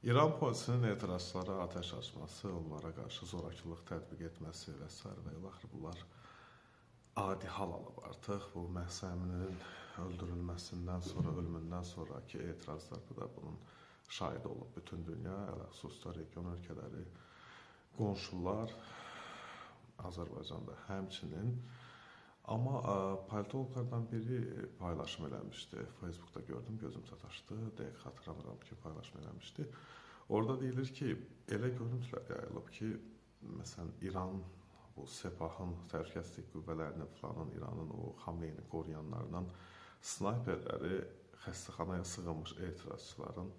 İran polisinin etirazçılara ateş açması, onlara qarşı zorakılıq tətbiq etməsi və s. və ilaxır bunlar adi hal alıb artıq. Bu Məhsa Əmininin öldürülməsindən sonra, ölümündən sonraki etirazlarda da bunun şahidi olub bütün dünya, xüsusilə region ölkələri, qonşular, Azərbaycanda həmçinin. Amma politologlardan biri paylaşım eləmişdi. Facebookda gördüm, gözüm sataşdı. Dəqiq xatırlamıram ki, paylaşım eləmişdi. Orada deyilir ki, elə görüntülər yayılıb ki, məsələn, İran, bu Sepahın, təhlükəsizlik qüvvələrinin falanın, İranın o Xamneyni qoruyanlarından snayperləri xəstəxanaya sığınmış etirazçıların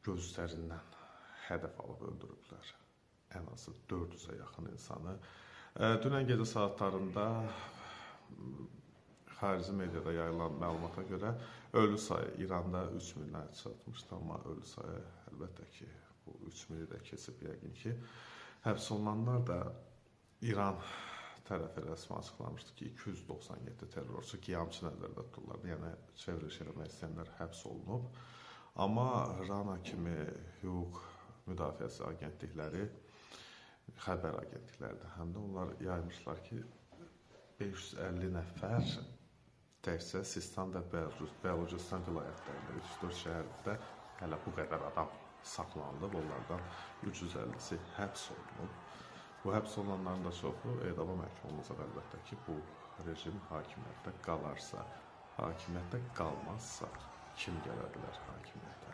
gözlərindən hədəf alıb öldürüblər. Ən azı 400-ə yaxın insanı. Dünən gecə saatlarında xarici mediada yayılan məlumata görə ölü sayı İranda 3000-dən çatmışdı, amma ölü sayı əlbəttə ki, bu 3000-i də keçib yəqin ki. Həbs olunanlar da İran tərəfi rəsmi açıqlamışdı ki, 297 terrorçu qiyamçı nəzərdə tutulurlar, yəni çevriliş eləmək istəyənlər həbs olunub. Amma RANA kimi hüquq müdafiəsi agentlikləri, xəbər agentlikləridir, həm də onlar yaymışlar ki, 550 nəfər təkcə Sistan və Bəlucistan vilayətlərində, 3-4 şəhərdə hələ bu qədər adam saxlanılıb, onlardan 350-si həbs olunub. Bu həbs olunanların da çoxu edama məhkum olunacaq əlbəttə ki, bu rejim hakimiyyətdə qalarsa, hakimiyyətdə qalmazsa kim gələ bilər hakimiyyətə?